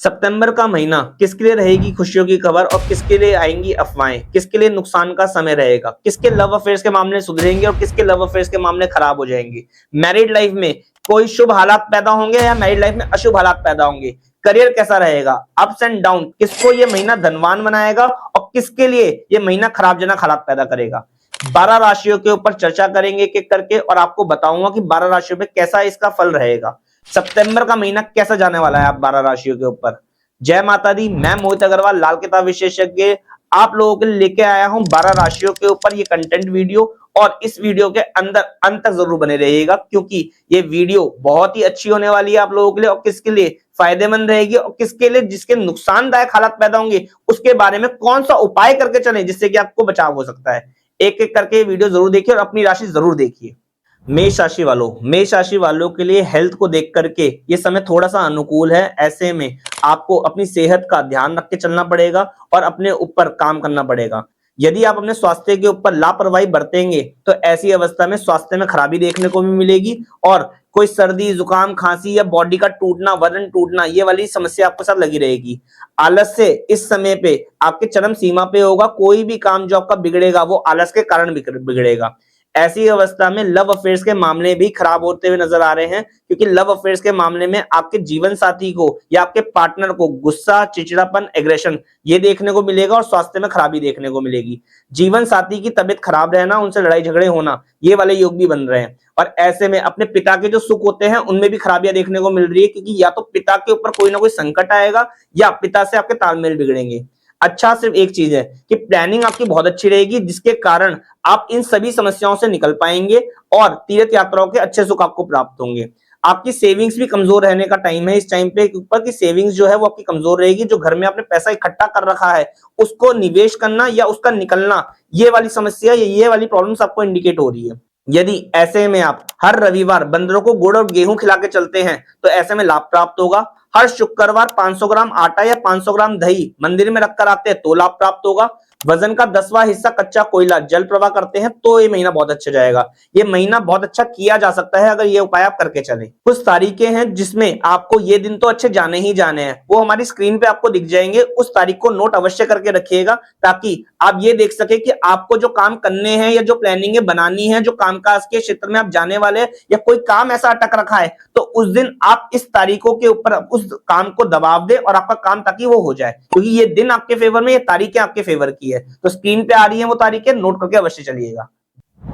सितंबर का महीना किसके लिए रहेगी खुशियों की खबर और किसके लिए आएंगी अफवाहें, किसके लिए नुकसान का समय रहेगा, किसके लव अफेयर्स के मामले सुधरेंगे और किसके लव अफेयर्स के मामले खराब हो जाएंगे। मैरिड लाइफ में कोई शुभ हालात पैदा होंगे या मैरिड लाइफ में अशुभ हालात पैदा होंगे। करियर कैसा रहेगा, अप्स एंड डाउन, किसको ये महीना धनवान बनाएगा और किसके लिए ये महीना खराबजनक हालात पैदा करेगा। 12 राशियों के ऊपर चर्चा करेंगे एक एक करके और आपको बताऊंगा कि 12 राशियों पे कैसा इसका फल रहेगा। सितंबर का महीना कैसा जाने वाला है आप 12 राशियों के ऊपर। जय माता दी, मैं मोहित अग्रवाल लाल किताब विशेषज्ञ आप लोगों के लिए लेके आया हूं 12 राशियों के ऊपर ये कंटेंट वीडियो। और इस वीडियो के अंदर अंत तक जरूर बने रहिएगा क्योंकि ये वीडियो बहुत ही अच्छी होने वाली है आप लोगों के लिए और किसके लिए फायदेमंद रहेगी और किसके लिए जिसके नुकसानदायक हालात पैदा होंगे उसके बारे में कौन सा उपाय करके चले जिससे कि आपको बचाव हो सकता है। एक एक करके वीडियो जरूर देखिए और अपनी राशि जरूर देखिए। मेष राशि वालों के लिए हेल्थ को देख करके ये समय थोड़ा सा अनुकूल है। ऐसे में आपको अपनी सेहत का ध्यान रख के चलना पड़ेगा और अपने ऊपर काम करना पड़ेगा। यदि आप अपने स्वास्थ्य के ऊपर लापरवाही बरतेंगे तो ऐसी अवस्था में स्वास्थ्य में खराबी देखने को भी मिलेगी और कोई सर्दी जुकाम खांसी या बॉडी का टूटना वजन टूटना ये वाली समस्या आपके साथ लगी रहेगी। आलस्य इस समय पे आपके चरम सीमा पे होगा। कोई भी काम जो आपका बिगड़ेगा वो आलस के कारण बिगड़ेगा। ऐसी अवस्था में लव अफेयर्स के मामले भी खराब होते हुए नजर आ रहे हैं क्योंकि लव अफेयर्स के मामले में आपके जीवन साथी को या आपके पार्टनर को गुस्सा चिड़चिड़ापन एग्रेशन ये देखने को मिलेगा और स्वास्थ्य में खराबी देखने को मिलेगी। जीवन साथी की तबीयत खराब रहना, उनसे लड़ाई झगड़े होना ये वाले योग भी बन रहे हैं और ऐसे में अपने पिता के जो सुख होते हैं उनमें भी खराबियां देखने को मिल रही है क्योंकि या तो पिता के ऊपर कोई ना कोई संकट आएगा या पिता से आपके तालमेल बिगड़ेंगे। अच्छा सिर्फ एक चीज है कि प्लानिंग आपकी बहुत अच्छी रहेगी जिसके कारण आप इन सभी समस्याओं से निकल पाएंगे और तीर्थ यात्राओं के अच्छे सुख आपको प्राप्त होंगे। आपकी सेविंग्स भी कमजोर रहने का टाइम है इस टाइम पे ऊपर की सेविंग्स जो है वो आपकी कमजोर रहेगी। जो घर में आपने पैसा इकट्ठा कर रखा है उसको निवेश करना या उसका निकलना ये वाली समस्या ये वाली प्रॉब्लम्स आपको इंडिकेट हो रही है। यदि ऐसे में आप हर रविवार बंदरों को गुड़ और गेहूं खिला के चलते हैं तो ऐसे में लाभ प्राप्त होगा। हर शुक्रवार 500 ग्राम आटा या 500 ग्राम दही मंदिर में रखकर आते हैं तो लाभ प्राप्त होगा। वजन का 10वां हिस्सा कच्चा कोयला जल प्रवाह करते हैं तो ये महीना बहुत अच्छा जाएगा। ये महीना बहुत अच्छा किया जा सकता है अगर ये उपाय आप करके चलें। कुछ तारीखें हैं जिसमें आपको ये दिन तो अच्छे जाने ही जाने हैं, वो हमारी स्क्रीन पे आपको दिख जाएंगे। उस तारीख को नोट अवश्य करके रखिएगा ताकि आप ये देख सके कि आपको जो काम करने हैं या जो प्लानिंग बनानी है, जो कामकाज के क्षेत्र में आप जाने वाले हैं या कोई काम ऐसा अटक रखा है तो उस दिन आप इस तारीखों के ऊपर उस काम को दबाव दे और आपका काम ताकि वो हो जाए क्योंकि ये दिन आपके फेवर में, ये तारीखें आपके फेवर की है। तो स्क्रीन पे आ रही है वो तारीखें, नोट करके अवश्य चलिएगा।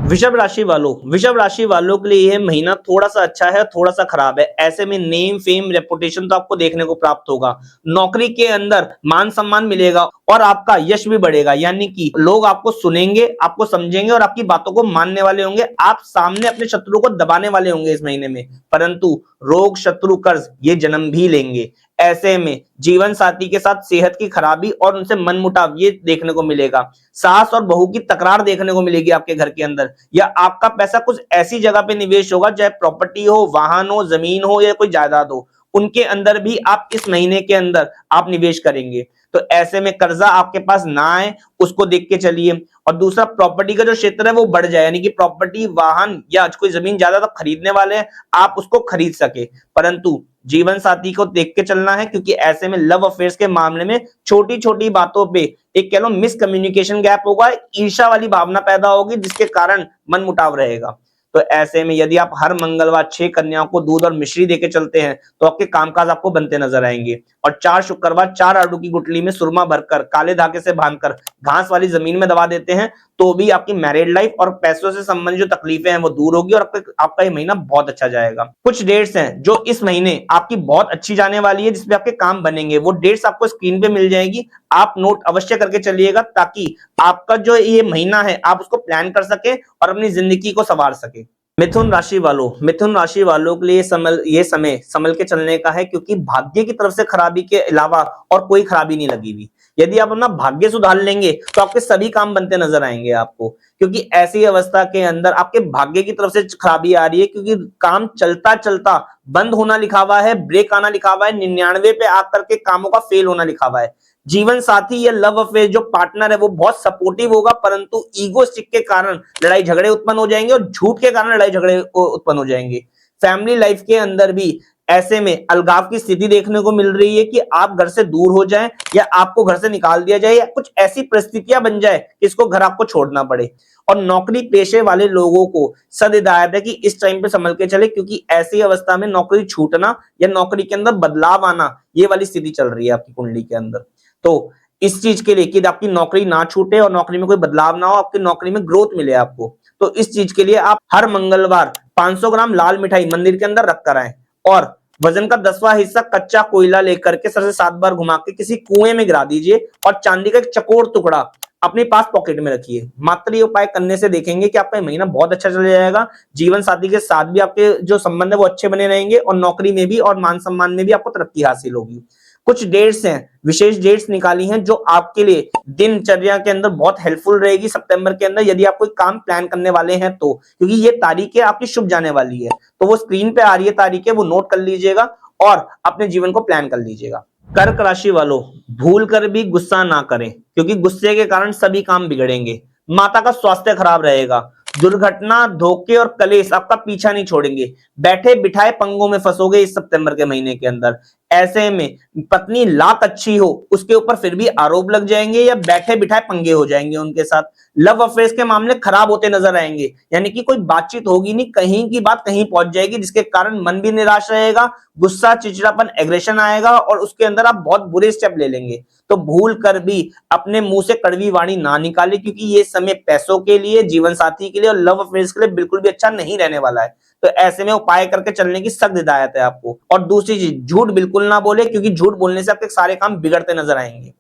वृषभ राशि वालों के लिए यह महीना थोड़ा सा अच्छा है, थोड़ा सा खराब है। ऐसे में नेम फेम रेपुटेशन तो आपको देखने को प्राप्त होगा। नौकरी के अंदर मान सम्मान मिलेगा और आपका यश भी बढ़ेगा, यानी कि लोग आपको सुनेंगे, आपको समझेंगे और आपकी बातों को मानने वाले होंगे। आप सामने अपने शत्रु को दबाने वाले होंगे इस महीने में, परंतु रोग शत्रु कर्ज ये जन्म भी लेंगे। ऐसे में जीवन साथी के साथ सेहत की खराबी और उनसे मनमुटाव ये देखने को मिलेगा। सास और बहू की तकरार देखने को मिलेगी आपके घर के अंदर, या आपका पैसा कुछ ऐसी जगह पे निवेश होगा चाहे प्रॉपर्टी हो, वाहन हो, जमीन हो या कोई जायदाद हो, उनके अंदर भी आप इस महीने के अंदर आप निवेश करेंगे। तो ऐसे में कर्जा आपके पास ना आए उसको देख के चलिए। और दूसरा प्रॉपर्टी का जो क्षेत्र है वो बढ़ जाए, यानी कि प्रॉपर्टी वाहन या कोई जमीन ज्यादा खरीदने वाले हैं आप उसको खरीद सके, परंतु जीवन साथी को देख के चलना है क्योंकि ऐसे में लव अफेयर्स के मामले में छोटी छोटी बातों पे एक कह लो मिसकम्युनिकेशन गैप होगा, ईर्ष्या वाली भावना पैदा होगी जिसके कारण मनमुटाव रहेगा। तो ऐसे में यदि आप हर मंगलवार 6 कन्याओं को दूध और मिश्री देके चलते हैं तो आपके कामकाज आपको बनते नजर आएंगे। और 4 शुक्रवार 4 आड़ू की गुठली में सुरमा भरकर काले धागे से बांधकर घास वाली जमीन में दबा देते हैं तो भी आपकी मैरिड लाइफ और पैसों से संबंधित जो तकलीफें हैं वो दूर होगी और आपका ये महीना बहुत अच्छा जाएगा। कुछ डेट्स हैं जो इस महीने आपकी बहुत अच्छी जाने वाली है जिसमें आपके काम बनेंगे, वो डेट्स आपको स्क्रीन पे मिल जाएगी। आप नोट अवश्य करके चलिएगा ताकि आपका जो ये महीना है आप उसको प्लान कर सके और अपनी जिंदगी को संवार सके। मिथुन राशि वालों के लिए ये समय संभल के चलने का है क्योंकि भाग्य की तरफ से खराबी के अलावा और कोई खराबी नहीं लगी हुई। यदि आप अपना भाग्य सुधार लेंगे तो आपके सभी काम बनते नजर आएंगे आपको, क्योंकि ऐसी अवस्था के अंदर आपके भाग्य की तरफ से खराबी आ रही है क्योंकि काम चलता चलता बंद होना लिखा हुआ है, ब्रेक आना लिखा हुआ है, 99 पे आकर के कामों का फेल होना लिखा हुआ है। जीवन साथी या लव अफेयर जो पार्टनर है वो बहुत सपोर्टिव होगा, परंतु ईगो स्टिक के कारण लड़ाई झगड़े उत्पन्न हो जाएंगे और झूठ के कारण लड़ाई झगड़े उत्पन्न हो जाएंगे। फैमिली लाइफ के अंदर भी ऐसे में अलगाव की स्थिति देखने को मिल रही है कि आप घर से दूर हो जाएं या आपको घर से निकाल दिया जाए या कुछ ऐसी परिस्थितियां बन जाए कि इसको घर आपको छोड़ना पड़े। और नौकरी पेशे वाले लोगों को सद हिदायत है कि इस टाइम पे संभल के चले, क्योंकि ऐसी अवस्था में नौकरी छूटना या नौकरी के अंदर बदलाव आना, ये वाली स्थिति चल रही है आपकी कुंडली के अंदर। तो इस चीज के लिए कि आपकी नौकरी ना छूटे और नौकरी में कोई बदलाव ना हो, आपकी नौकरी में ग्रोथ मिले आपको, तो इस चीज के लिए आप हर मंगलवार 500 ग्राम लाल मिठाई मंदिर के अंदर रख कर आए और वजन का 10वां हिस्सा कच्चा कोयला लेकर के सर से 7 बार घुमा के किसी कुएं में गिरा दीजिए और चांदी का एक चकोर टुकड़ा अपने पास पॉकेट में रखिए। मात्र ये उपाय करने से देखेंगे कि आपका महीना बहुत अच्छा चला जाएगा। जीवन साथी के साथ भी आपके जो संबंध है वो अच्छे बने रहेंगे और नौकरी में भी और मान सम्मान में भी आपको तरक्की हासिल होगी। कुछ डेट्स हैं, विशेष डेट्स निकाली हैं जो आपके लिए दिनचर्या के अंदर बहुत हेल्पफुल रहेगी सितंबर के अंदर, यदि आप कोई काम प्लान करने वाले हैं तो, क्योंकि ये तारीखें आपकी शुभ जाने वाली है। तो वो स्क्रीन पे आ रही है तारीखें, वो नोट कर लीजिएगा और अपने जीवन को प्लान कर लीजिएगा। कर्क राशि वालों, भूल कर भी गुस्सा ना करें, क्योंकि गुस्से के कारण सभी काम बिगड़ेंगे। माता का स्वास्थ्य खराब रहेगा। दुर्घटना, धोखे और कलेश आपका पीछा नहीं छोड़ेंगे। बैठे बिठाए पंगों में फंसोगे इस सितंबर के महीने के अंदर। ऐसे में पत्नी लाख अच्छी हो, उसके ऊपर फिर भी आरोप लग जाएंगे या बैठे बिठाए पंगे हो जाएंगे उनके साथ। लव अफेयर्स के मामले खराब होते नजर आएंगे, यानी कि कोई बातचीत होगी नहीं, कहीं की बात कहीं पहुंच जाएगी, जिसके कारण मन भी निराश रहेगा, गुस्सा, चिड़चिड़ापन, एग्रेशन आएगा और उसके अंदर आप बहुत बुरे स्टेप ले लेंगे। तो भूल कर भी अपने मुंह से कड़वी वाणी ना निकाले, क्योंकि ये समय पैसों के लिए, जीवन साथी के लिए और लव अफेयर्स के लिए बिल्कुल भी अच्छा नहीं रहने वाला है। तो ऐसे में उपाय करके चलने की सख्त हिदायत है आपको। और दूसरी चीज, झूठ बिल्कुल ना बोले, क्योंकि झूठ बोलने से आपके सारे काम बिगड़ते नजर आएंगे।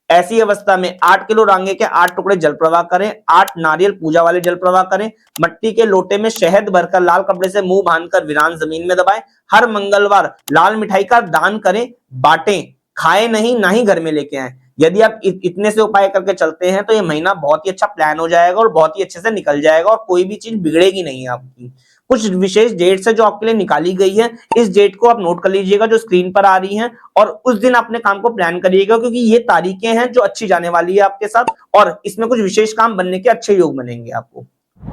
ऐसी अवस्था में 8 किलो रांगे के 8 टुकड़े जल प्रवाह करें, 8 नारियल पूजा वाले जल प्रवाह करें, मट्टी के लोटे में शहद भरकर लाल कपड़े से मुंह बांधकर वीरान जमीन में दबाएं। हर मंगलवार लाल मिठाई का दान करें, बांटें, खाए नहीं, ना ही घर में लेके आए। यदि आप इतने से उपाय करके चलते हैं तो ये महीना बहुत ही अच्छा प्लान हो जाएगा और बहुत ही अच्छे से निकल जाएगा और कोई भी चीज बिगड़ेगी नहीं आपकी। कुछ विशेष डेट्स है जो आपके लिए निकाली गई है, इस डेट को आप नोट कर लीजिएगा जो स्क्रीन पर आ रही हैं और उस दिन अपने काम को प्लान करिएगा, क्योंकि ये तारीखें हैं जो अच्छी जाने वाली है आपके साथ और इसमें कुछ विशेष काम बनने के अच्छे योग बनेंगे आपको।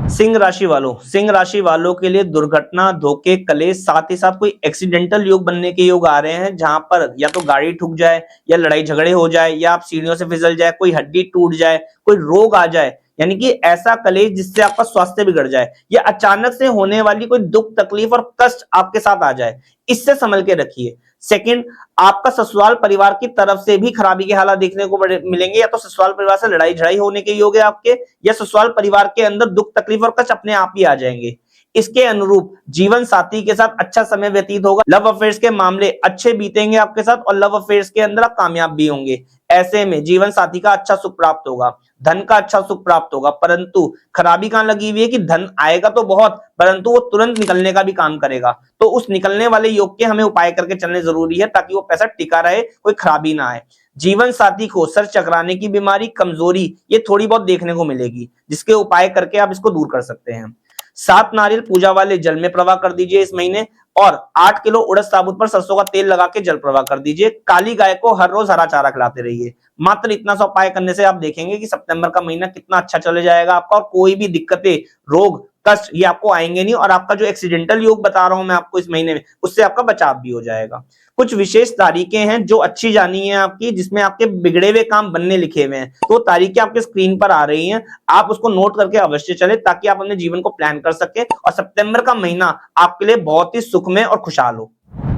सिंह राशि वालों, सिंह राशि वालों के लिए दुर्घटना, धोखे, कलेश, साथ ही साथ कोई एक्सीडेंटल योग बनने के योग आ रहे हैं, जहां पर या तो गाड़ी ठुक जाए या लड़ाई झगड़े हो जाए या आप सीढ़ियों से फिसल जाए, कोई हड्डी टूट जाए, कोई रोग आ जाए, यानी कि ऐसा कलेश जिससे आपका स्वास्थ्य बिगड़ जाए या अचानक से होने वाली कोई दुख, तकलीफ और कष्ट आपके साथ आ जाए, इससे संभल के रखिए। सेकंड, आपका ससुराल परिवार की तरफ से भी खराबी के हालात देखने को मिलेंगे, या तो ससुराल परिवार से लड़ाई झड़ाई होने के योग है आपके, या ससुराल परिवार के अंदर दुख, तकलीफ और कष्ट अपने आप ही आ जाएंगे। इसके अनुरूप जीवन साथी के साथ अच्छा समय व्यतीत होगा। लव अफेयर्स के मामले अच्छे बीतेंगे आपके साथ और लव अफेयर्स के अंदर आप कामयाब भी होंगे। ऐसे में जीवन साथी का अच्छा सुख प्राप्त होगा, धन का अच्छा सुख प्राप्त होगा, परंतु खराबी कहां लगी हुई है कि धन आएगा तो बहुत, परंतु वो तुरंत निकलने का भी काम करेगा। तो उस निकलने वाले योग के हमें उपाय करके चलने जरूरी है ताकि वो पैसा टिका रहे, कोई खराबी ना आए। जीवन साथी को सर चकराने की बीमारी, कमजोरी, ये थोड़ी बहुत देखने को मिलेगी, जिसके उपाय करके आप इसको दूर कर सकते हैं। 7 नारियल पूजा वाले जल में प्रवाह कर दीजिए इस महीने और 8 किलो उड़द साबुत पर सरसों का तेल लगा के जल प्रवाह कर दीजिए। काली गाय को हर रोज हरा चारा खिलाते रहिए। मात्र इतना सा उपाय करने से आप देखेंगे कि सितंबर का महीना कितना अच्छा चले जाएगा आपका और कोई भी दिक्कतें, रोग, कष्ट ये आपको आएंगे नहीं और आपका जो एक्सीडेंटल योग बता रहा हूं मैं आपको इस महीने में, उससे आपका बचाव भी हो जाएगा। कुछ विशेष तारीखें हैं जो अच्छी जानी है आपकी, जिसमें आपके बिगड़े हुए काम बनने लिखे हुए हैं, तो तारीखें आपके स्क्रीन पर आ रही हैं, आप उसको नोट करके अवश्य चले ताकि आप अपने जीवन को प्लान कर सके और सितंबर का महीना आपके लिए बहुत ही सुखमय और खुशहाल हो।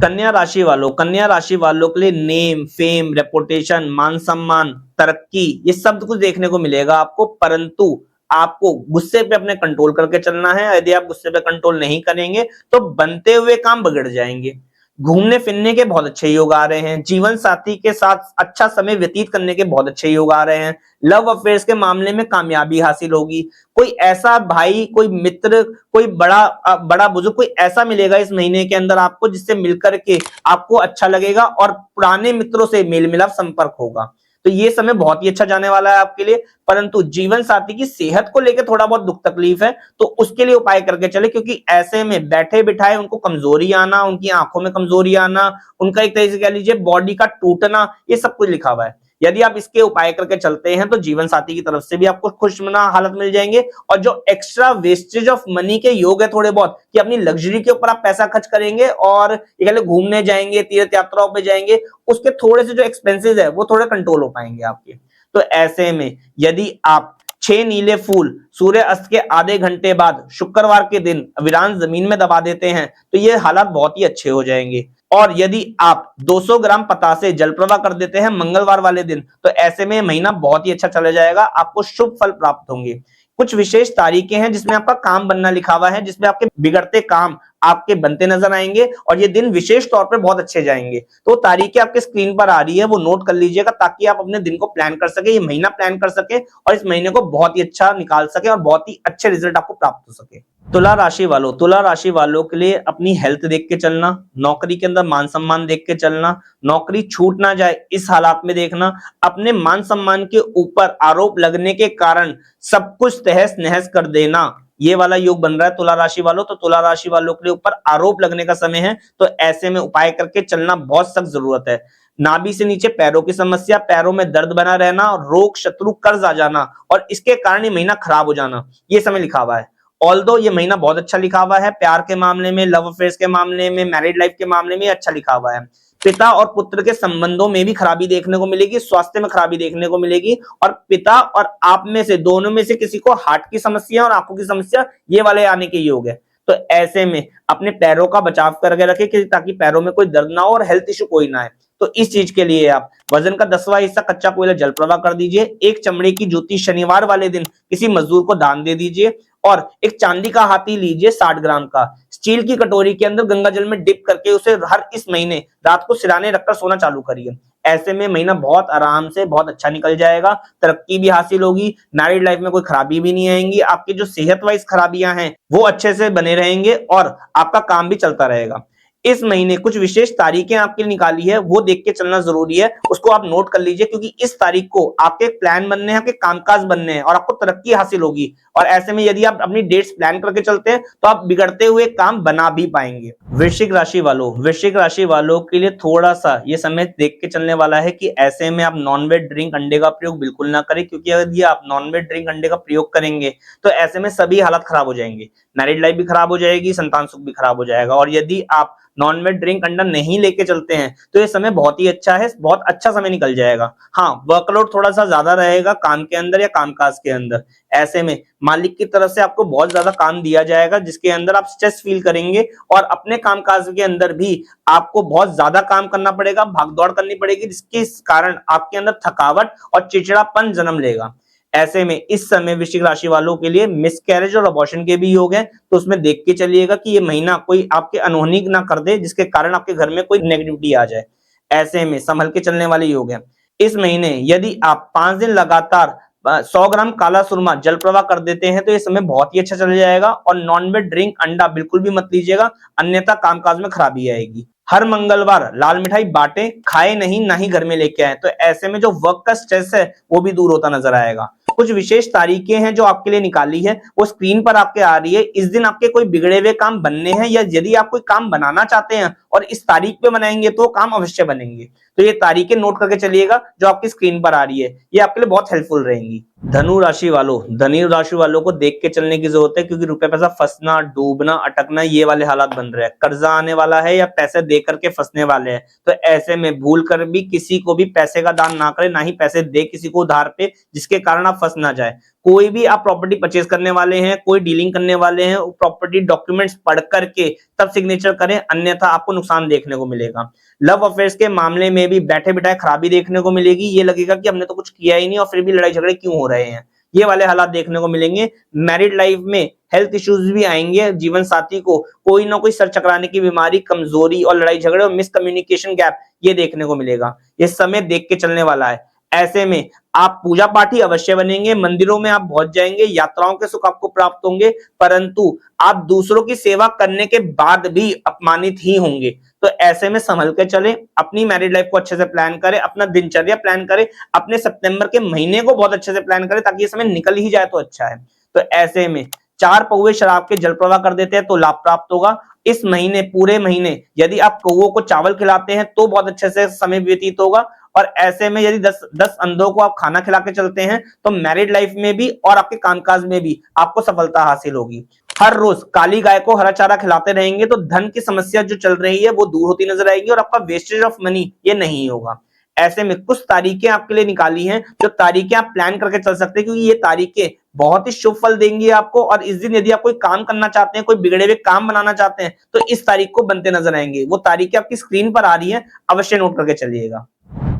कन्या राशि वालों, कन्या राशि वालों के लिए नेम, फेम, रेपुटेशन, मान सम्मान, तरक्की, ये सब कुछ देखने को मिलेगा आपको, परंतु आपको गुस्से पे अपने कंट्रोल करके चलना है। यदि आप गुस्से पे कंट्रोल नहीं करेंगे तो बनते हुए काम बिगड़ जाएंगे। घूमने फिरने के बहुत अच्छे योग आ रहे हैं। जीवन साथी के साथ अच्छा समय व्यतीत करने के बहुत अच्छे योग आ रहे हैं। लव अफेयर्स के मामले में कामयाबी हासिल होगी। कोई ऐसा भाई, कोई मित्र, कोई बड़ा बुजुर्ग, कोई ऐसा मिलेगा इस महीने के अंदर आपको जिससे मिलकर के आपको अच्छा लगेगा और पुराने मित्रों से मेल मिलाप संपर्क होगा। तो ये समय बहुत ही अच्छा जाने वाला है आपके लिए, परंतु जीवन साथी की सेहत को लेकर थोड़ा बहुत दुख तकलीफ है, तो उसके लिए उपाय करके चले, क्योंकि ऐसे में बैठे बिठाए उनको कमजोरी आना, उनकी आंखों में कमजोरी आना, उनका एक तरह से कह लीजिए बॉडी का टूटना, ये सब कुछ लिखा हुआ है। यदि आप इसके उपाय करके चलते हैं तो जीवन साथी की तरफ से भी आपको खुशनुमा हालत मिल जाएंगे, और जो एक्स्ट्रा वेस्टेज ऑफ मनी के योग है थोड़े बहुत कि अपनी लग्जरी के ऊपर आप पैसा खर्च करेंगे और ये कह लो घूमने जाएंगे, तीर्थ यात्राओं पे जाएंगे, उसके थोड़े से जो एक्सपेंसेस है वो थोड़े कंट्रोल हो पाएंगे आपके। तो ऐसे में यदि आप 6 नीले फूल सूर्य अस्त के आधे घंटे बाद शुक्रवार के दिन वीरान जमीन में दबा देते हैं तो ये हालात बहुत ही अच्छे हो जाएंगे। और यदि आप 200 ग्राम पतासे जल प्रवाह कर देते हैं मंगलवार वाले दिन तो ऐसे में महीना बहुत ही अच्छा चला जाएगा, आपको शुभ फल प्राप्त होंगे। कुछ विशेष तारीखें हैं जिसमें आपका काम बनना लिखा हुआ है, जिसमें आपके बिगड़ते काम आपके बनते नजर आएंगे और ये दिन विशेष तौर पर बहुत अच्छे जाएंगे। तो तारीखें आपके स्क्रीन पर आ रही है, वो नोट कर लीजिएगा ताकि आप अपने दिन को प्लान कर सके, ये महीना प्लान कर सके और इस महीने को बहुत ही अच्छा निकाल सके और बहुत ही अच्छे रिजल्ट आपको प्राप्त हो सके। तुला राशि वालों के लिए अपनी हेल्थ देख के चलना, नौकरी के अंदर मान सम्मान देख के चलना, नौकरी छूट ना जाए इस हालात में देखना, अपने मान सम्मान के ऊपर आरोप लगने के कारण सब कुछ तहस नहस कर देना, ये वाला योग बन रहा है तुला राशि वालों। तो तुला राशि वालों के लिए ऊपर आरोप लगने का समय है, तो ऐसे में उपाय करके चलना बहुत सख्त जरूरत है। नाभि से नीचे पैरों की समस्या, पैरों में दर्द बना रहना और रोग शत्रु कर्ज आ जाना और इसके कारण ये महीना खराब हो जाना, ये समय लिखा हुआ है। ऑल्दो ये महीना बहुत अच्छा लिखा हुआ है, प्यार के मामले में, लव अफेयर्स के मामले में, मैरिड लाइफ के मामले में अच्छा लिखा हुआ है। पिता और पुत्र के संबंधों में भी खराबी देखने को मिलेगी, स्वास्थ्य में खराबी देखने को मिलेगी और पिता और आप में से दोनों में से किसी को हार्ट की समस्या और आंखों की समस्या ये वाले आने के योग है। तो ऐसे में अपने पैरों का बचाव करके रखें ताकि पैरों में कोई दर्द ना हो और हेल्थ इश्यू कोई ना है। तो इस चीज के लिए आप वजन का 10वां हिस्सा कच्चा कोयला जल प्रवाह कर दीजिए, एक चमड़े की जूती शनिवार वाले दिन किसी मजदूर को दान दे दीजिए और एक चांदी का हाथी लीजिए 60 ग्राम का, स्टील की कटोरी के अंदर गंगा जल में डिप करके उसे हर इस महीने रात को सिराने रखकर सोना चालू करिए। ऐसे में महीना बहुत आराम से बहुत अच्छा निकल जाएगा, तरक्की भी हासिल होगी, मैरिड लाइफ में कोई खराबी भी नहीं आएंगी, आपकी जो सेहत वाइज खराबियां हैं वो अच्छे से बने रहेंगे और आपका काम भी चलता रहेगा। इस महीने कुछ विशेष तारीखें आपके लिए निकाली है, वो देख के चलना जरूरी है, उसको आप नोट कर लीजिए क्योंकि इस तारीख को आपके प्लान बनने हैं, आपके कामकाज बनने हैं और आपको तरक्की हासिल होगी। और ऐसे में यदि आप अपनी डेट्स प्लान करके चलते हैं तो आप बिगड़ते हुए काम बना भी पाएंगे। वृश्चिक राशि वालों के लिए थोड़ा सा ये समय देख के चलने वाला है कि ऐसे में आप नॉनवेज ड्रिंक अंडे का प्रयोग बिल्कुल ना करें, क्योंकि यदि आप नॉनवेज ड्रिंक अंडे का प्रयोग करेंगे तो ऐसे में सभी हालात खराब हो जाएंगे, मैरिड लाइफ भी खराब हो जाएगी, संतान सुख भी खराब हो जाएगा। और यदि आप नॉनवेज ड्रिंक अंडा नहीं लेके चलते हैं तो ये समय बहुत ही अच्छा है, बहुत अच्छा समय निकल जाएगा। हाँ, वर्कलोड थोड़ा सा ज्यादा रहेगा काम के अंदर या कामकाज के अंदर, ऐसे में मालिक की तरफ से आपको बहुत ज्यादा काम दिया जाएगा जिसके अंदर आप स्ट्रेस फील करेंगे और अपने कामकाज के अंदर भी आपको बहुत ज्यादा काम करना पड़ेगा, भागदौड़ करनी पड़ेगी, जिसके कारण आपके अंदर थकावट और चिड़चिड़ापन जन्म लेगा। ऐसे में इस समय वृश्चिक राशि वालों के लिए मिसकैरेज और अबॉर्शन के भी योग हैं, तो उसमें देख के चलिएगा कि ये महीना कोई आपके अनहोनी ना कर दे जिसके कारण आपके घर में कोई नेगेटिविटी आ जाए। ऐसे में संभल के चलने वाले योग हैं। इस महीने यदि आप 5 दिन लगातार 100 ग्राम काला सुरमा जल प्रवाह कर देते हैं तो ये समय बहुत ही अच्छा चल जाएगा। और नॉनवेज ड्रिंक अंडा बिल्कुल भी मत लीजिएगा, अन्यथा कामकाज में खराबी आएगी। हर मंगलवार लाल मिठाई बांटे, खाए नहीं, ना ही घर में लेके आए, तो ऐसे में जो वर्क का स्ट्रेस है वो भी दूर होता नजर आएगा। कुछ विशेष तारीखें हैं जो आपके लिए निकाली है, वो स्क्रीन पर आपके आ रही है। इस दिन आपके कोई बिगड़े हुए काम बनने हैं या यदि आप कोई काम बनाना चाहते हैं और इस तारीख पे बनाएंगे तो काम अवश्य बनेंगे। तो ये तारीखें नोट करके चलिएगा जो आपकी स्क्रीन पर आ रही है, ये आपके लिए बहुत हेल्पफुल रहेंगी। धनु राशि वालों को देख के चलने की जरूरत है क्योंकि रुपए पैसा फंसना, डूबना, अटकना ये वाले हालात बन रहे हैं, कर्जा आने वाला है या पैसे दे करके फंसने वाले हैं। तो ऐसे में भूल कर भी किसी को भी पैसे का दान ना करें, ना ही पैसे दे किसी को उधार पे जिसके कारण आप फंस ना जाए। कोई भी आप प्रॉपर्टी परचेज करने वाले हैं, कोई डीलिंग करने वाले हैं, प्रॉपर्टी डॉक्यूमेंट्स पढ़ करके तब सिग्नेचर करें, अन्यथा आपको नुकसान देखने को मिलेगा। लव अफेयर्स के मामले में भी बैठे बिठाए खराबी देखने को मिलेगी, ये लगेगा कि हमने तो कुछ किया ही नहीं और फिर भी लड़ाई झगड़े क्यों हो रहे हैं, ये वाले हालात देखने को मिलेंगे। मैरिड लाइफ में हेल्थ इश्यूज भी आएंगे, जीवन साथी को कोई ना कोई सर चकराने की बीमारी, कमजोरी और लड़ाई झगड़े और मिसकम्युनिकेशन गैप ये देखने को मिलेगा। ये समय देख के चलने वाला है। ऐसे में आप पूजा पाठी अवश्य बनेंगे, मंदिरों में आप पहुंच जाएंगे, यात्राओं के सुख आपको प्राप्त होंगे, परंतु आप दूसरों की सेवा करने के बाद भी अपमानित ही होंगे। तो ऐसे में संभल के चलें, अपनी मैरिड लाइफ को अच्छे से प्लान करें, अपना दिनचर्या प्लान करें, अपने सितंबर के महीने को बहुत अच्छे से प्लान करें ताकि ये समय निकल ही जाए तो अच्छा है। तो ऐसे में 4 पौवे शराब के जल प्रवाह कर देते हैं तो लाभ प्राप्त होगा। इस महीने पूरे महीने यदि आप कौओं को चावल खिलाते हैं तो बहुत अच्छे से समय व्यतीत होगा। और ऐसे में यदि 10 अंधों को आप खाना खिला के चलते हैं तो मैरिड लाइफ में भी और आपके कामकाज में भी आपको सफलता हासिल होगी। हर रोज काली गाय को हरा चारा खिलाते रहेंगे तो धन की समस्या जो चल रही है वो दूर होती नजर आएगी और आपका वेस्टेज ऑफ मनी ये नहीं होगा। ऐसे में कुछ तारीखें आपके लिए निकाली हैं, जो तारीखें आप प्लान करके चल सकते हैं, क्योंकि ये तारीखें बहुत ही शुभ फल देंगी आपको। और इस दिन यदि आप कोई काम करना चाहते हैं, कोई बिगड़े हुए काम बनाना चाहते हैं, तो इस तारीख को बनते नजर आएंगे। वो तारीखें आपकी स्क्रीन पर आ रही है, अवश्य नोट करके चलिएगा।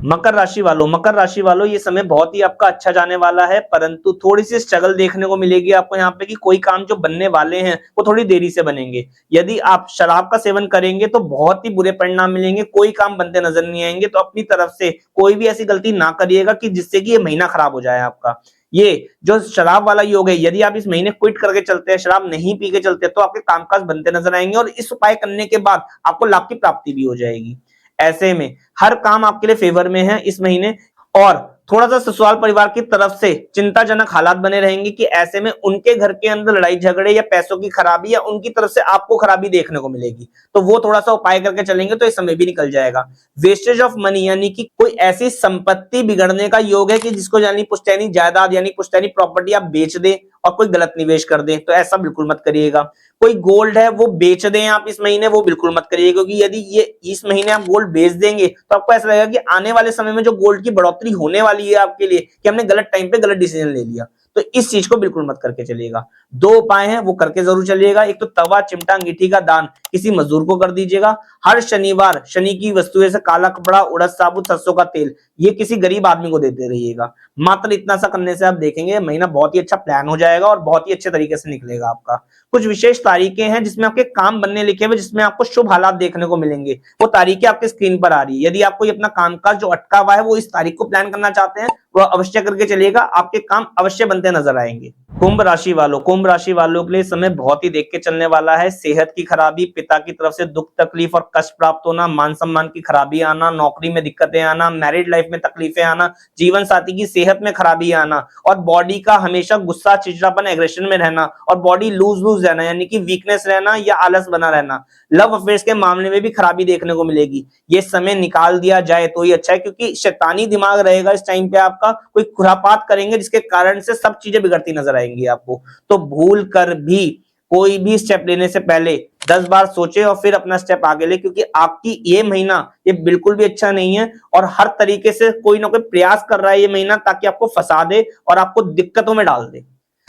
मकर राशि वालों ये समय बहुत ही आपका अच्छा जाने वाला है, परंतु थोड़ी सी स्ट्रगल देखने को मिलेगी आपको यहाँ पे कि कोई काम जो बनने वाले हैं वो थोड़ी देरी से बनेंगे। यदि आप शराब का सेवन करेंगे तो बहुत ही बुरे परिणाम मिलेंगे, कोई काम बनते नजर नहीं आएंगे। तो अपनी तरफ से कोई भी ऐसी गलती ना करिएगा कि जिससे कि ये महीना खराब हो जाए आपका। ये जो शराब वाला योग है, यदि आप इस महीने क्विट करके चलते हैं, शराब नहीं पी के चलते हैं, तो आपके कामकाज बनते नजर आएंगे और इस उपाय करने के बाद आपको लाभ की प्राप्ति भी हो जाएगी। ऐसे में हर काम आपके लिए फेवर में है इस महीने। और थोड़ा सा ससुराल परिवार की तरफ से चिंताजनक हालात बने रहेंगे कि ऐसे में उनके घर के अंदर लड़ाई झगड़े या पैसों की खराबी या उनकी तरफ से आपको खराबी देखने को मिलेगी। तो वो थोड़ा सा उपाय करके चलेंगे तो इस समय भी निकल जाएगा। वेस्टेज ऑफ मनी यानी कि कोई ऐसी संपत्ति बिगड़ने का योग है कि जिसको यानी पुश्तैनी जायदाद यानी पुश्तैनी प्रॉपर्टी आप बेच दें और कोई गलत निवेश कर दें, तो ऐसा बिल्कुल मत करिएगा। कोई गोल्ड है वो बेच दें आप इस महीने, वो बिल्कुल मत करिए, क्योंकि यदि ये इस महीने आप गोल्ड बेच देंगे तो आपको ऐसा लगेगा कि आने वाले समय में जो गोल्ड की बढ़ोतरी होने वाली है आपके लिए, कि हमने गलत टाइम पे गलत डिसीजन ले लिया। तो इस चीज को बिल्कुल मत करके चलिएगा। दो उपाय हैं वो करके जरूर चलिएगा। एक तो तवा चिमटा अंगीठी का दान किसी मजदूर को कर दीजिएगा। हर शनिवार शनि की वस्तु जैसे काला कपड़ा, उड़द साबुत, सरसों का तेल ये किसी गरीब आदमी को देते रहिएगा। मात्र इतना सा करने से आप देखेंगे महीना बहुत ही अच्छा प्लान हो जाएगा और बहुत ही अच्छे तरीके से निकलेगा आपका। कुछ विशेष तारीखें हैं जिसमें आपके काम बनने लिखे हुए, जिसमें आपको शुभ हालात देखने को मिलेंगे। वो तारीखें आपके स्क्रीन पर आ रही है। यदि आप कोई अपना कामकाज जो अटका हुआ है वो इस तारीख को प्लान करना चाहते हैं, वो अवश्य करके चलिएगा, आपके काम अवश्य बनते नजर आएंगे। कुंभ राशि वालों के लिए समय बहुत ही देख के चलने वाला है। सेहत की खराबी, पिता की तरफ से दुख तकलीफ और कष्ट प्राप्त होना, मान सम्मान की खराबी आना, नौकरी में दिक्कतें आना, मैरिड लाइफ में तकलीफें आना, जीवन साथी की सेहत में खराबी आना और बॉडी का हमेशा गुस्सा, चिड़चिड़ापन, एग्रेशन में रहना और बॉडी लूज रहना यानी कि वीकनेस रहना या आलस बना रहना। लव अफेयर्स के मामले में भी खराबी देखने को मिलेगी। ये समय निकाल दिया जाए तो ही अच्छा है, क्योंकि शैतानी दिमाग रहेगा इस टाइम पे आपका। कोई खुरापात करेंगे जिसके कारण से सब चीजें बिगड़ती नजर आएंगी आपको। तो भूल कर भी कोई भी स्टेप लेने से पहले 10 बार सोचे और फिर अपना स्टेप आगे ले, क्योंकि आपकी ये महीना ये बिल्कुल भी अच्छा नहीं है और हर तरीके से कोई ना कोई प्रयास कर रहा है ये महीना ताकि आपको फंसा दे और आपको दिक्कतों में डाल दे।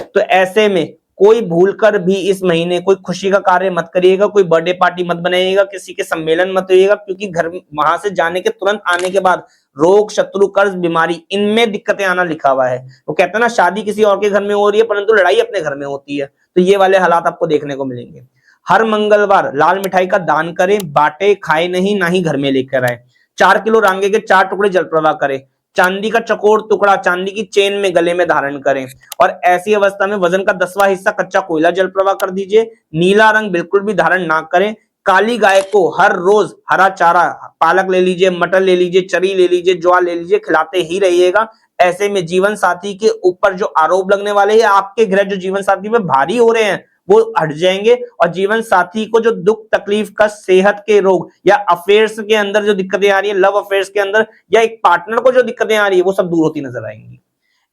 तो ऐसे में कोई भूल कर भी इस महीने कोई खुशी का कार्य मत करिएगा, कोई बर्थडे पार्टी मत बनाइएगा, किसी के सम्मेलन मत होइएगा, क्योंकि घर वहां से जाने के तुरंत आने के बाद रोग, शत्रु, कर्ज, बीमारी इनमें दिक्कतें आना लिखा हुआ है। वो कहते हैं ना, शादी किसी और के घर में हो रही है परंतु लड़ाई अपने घर में होती है। तो ये वाले हालात आपको देखने को मिलेंगे। हर मंगलवार लाल मिठाई का दान करें, बांटे, खाए नहीं, ना ही घर में लेकर आए। 4 किलो रांगे के 4 टुकड़े जल प्रवाह करें। चांदी का चकोर टुकड़ा चांदी की चेन में गले में धारण करें और ऐसी अवस्था में वजन का 10वां हिस्सा कच्चा कोयला जल प्रवाह कर दीजिए। नीला रंग बिल्कुल भी धारण ना करें। काली गाय को हर रोज हरा चारा, पालक ले लीजिए, मटर ले लीजिए, चरी ले लीजिए, ज्वार ले लीजिए, खिलाते ही रहिएगा। ऐसे में जीवन साथी के ऊपर जो आरोप लगने वाले हैं, आपके ग्रह जो जीवन साथी में भारी हो रहे हैं वो हट जाएंगे और जीवन साथी को जो दुख तकलीफ का, सेहत के रोग या अफेयर्स के अंदर जो दिक्कतें आ रही है, लव अफेयर्स के अंदर या एक पार्टनर को जो दिक्कतें आ रही है, वो सब दूर होती नजर आएंगी।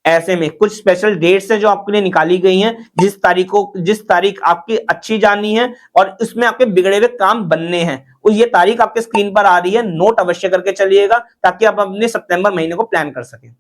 ऐसे में कुछ स्पेशल डेट्स है जो आपके लिए निकाली गई हैं, जिस तारीख आपकी अच्छी जानी है और उसमें आपके बिगड़े हुए काम बनने हैं, और ये तारीख आपके स्क्रीन पर आ रही है। नोट अवश्य करके चलिएगा ताकि आप अपने सितंबर महीने को प्लान कर सकें।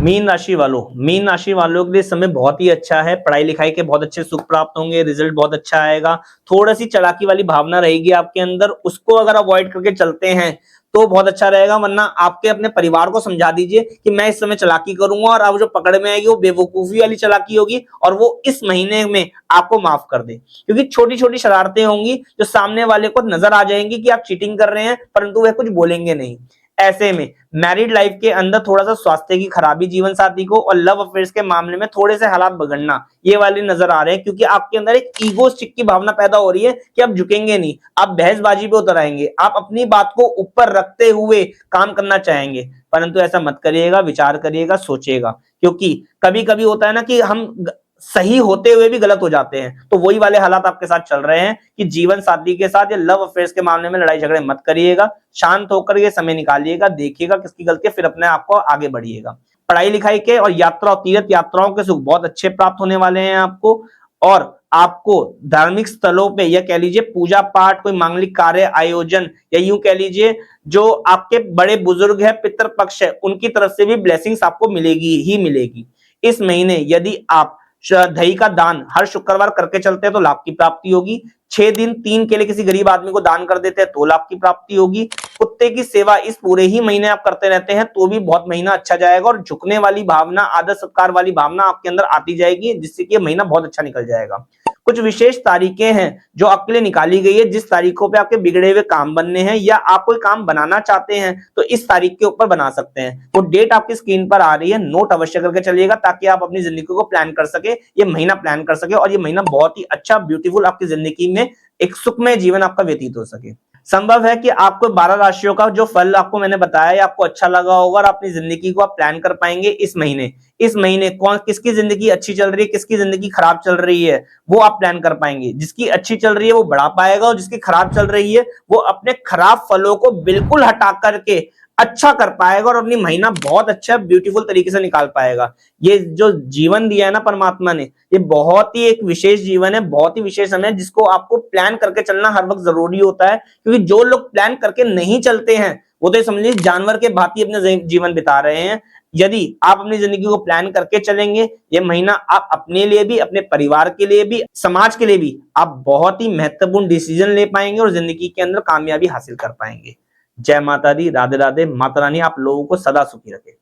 मीन राशि वालों के लिए समय बहुत ही अच्छा है। पढ़ाई लिखाई के बहुत अच्छे सुख प्राप्त होंगे, रिजल्ट बहुत अच्छा आएगा। थोड़ी सी चालाकी वाली भावना रहेगी आपके अंदर, उसको अगर अवॉइड करके चलते हैं तो बहुत अच्छा रहेगा। वरना आपके अपने परिवार को समझा दीजिए कि मैं इस समय चालाकी करूंगा और अब जो पकड़ में आएगी वो बेवकूफी वाली चालाकी होगी और वो इस महीने में आपको माफ कर दे, क्योंकि छोटी छोटी शरारतें होंगी जो सामने वाले को नजर आ जाएंगी कि आप चीटिंग कर रहे हैं, परंतु वह कुछ बोलेंगे नहीं। ऐसे में मैरिड लाइफ के अंदर थोड़ा सा स्वास्थ्य की खराबी जीवन साथी को और लव अफेयर्स के मामले में थोड़े से हालात बिगड़ना ये वाले नजर आ रहे हैं, क्योंकि आपके अंदर एक ईगोस्टिक की भावना पैदा हो रही है कि आप झुकेंगे नहीं, आप बहसबाजी पे उतर आएंगे, आप अपनी बात को ऊपर रखते हुए काम करना चाहेंगे। परंतु ऐसा मत करिएगा, विचार करिएगा, सोचिएगा, क्योंकि कभी कभी होता है ना कि हम सही होते हुए भी गलत हो जाते हैं। तो वही वाले हालात आपके साथ चल रहे हैं कि जीवन साथी के साथ या लव अफेयर्स के मामले में लड़ाई झगड़े मत करिएगा, शांत होकर ये समय निकालिएगा, देखिएगा किसकी गलती है, फिर अपने आप को आगे बढ़िएगा। पढ़ाई लिखाई के और यात्रा और तीर्थ यात्राओं के सुख बहुत अच्छे प्राप्त होने वाले हैं आपको, और आपको धार्मिक स्थलों पे या कह लीजिए पूजा पाठ, कोई मांगलिक कार्य आयोजन, या यूं कह लीजिए जो आपके बड़े बुजुर्ग है, पितृ पक्ष है, उनकी तरफ से भी ब्लेसिंग्स आपको मिलेगी ही मिलेगी। इस महीने यदि आप दही का दान हर शुक्रवार करके चलते हैं तो लाभ की प्राप्ति होगी। 6 दिन 3 केले किसी गरीब आदमी को दान कर देते हैं तो लाभ की प्राप्ति होगी। कुत्ते की सेवा इस पूरे ही महीने आप करते रहते हैं तो भी बहुत महीना अच्छा जाएगा, और झुकने वाली भावना, आदर सत्कार वाली भावना आपके अंदर आती जाएगी, जिससे कि महीना बहुत अच्छा निकल जाएगा। कुछ विशेष तारीखें हैं जो आपके लिए निकाली गई है, जिस तारीखों पे आपके बिगड़े हुए काम बनने हैं या आप कोई काम बनाना चाहते हैं तो इस तारीख के ऊपर बना सकते हैं। वो डेट आपकी स्क्रीन पर आ रही है, नोट अवश्य करके चलिएगा ताकि आप अपनी जिंदगी को प्लान कर सके, ये महीना प्लान कर सके, और ये महीना बहुत ही अच्छा ब्यूटीफुल आपकी जिंदगी में एक सुखमय जीवन आपका व्यतीत हो सके। संभव है कि आपको 12 राशियों का जो फल आपको मैंने बताया आपको अच्छा लगा होगा, और अपनी जिंदगी को आप प्लान कर पाएंगे इस महीने। इस महीने कौन किसकी जिंदगी अच्छी चल रही है, किसकी जिंदगी खराब चल रही है, वो आप प्लान कर पाएंगे। जिसकी अच्छी चल रही है वो बढ़ा पाएगा, और जिसकी खराब चल रही है वो अपने खराब फलों को बिल्कुल हटा करके अच्छा कर पाएगा, और अपनी महीना बहुत अच्छा ब्यूटीफुल तरीके से निकाल पाएगा। ये जो जीवन दिया है ना परमात्मा ने, ये बहुत ही एक विशेष जीवन है, बहुत ही विशेष समय है, जिसको आपको प्लान करके चलना हर वक्त जरूरी होता है। क्योंकि जो लोग प्लान करके नहीं चलते हैं वो तो समझिए जानवर के भांति अपने जीवन बिता रहे हैं। यदि आप अपनी जिंदगी को प्लान करके चलेंगे, ये महीना आप अपने लिए भी, अपने परिवार के लिए भी, समाज के लिए भी आप बहुत ही महत्वपूर्ण डिसीजन ले पाएंगे और जिंदगी के अंदर कामयाबी हासिल कर पाएंगे। जय माता दी, राधे राधे। माता रानी आप लोगों को सदा सुखी रखे।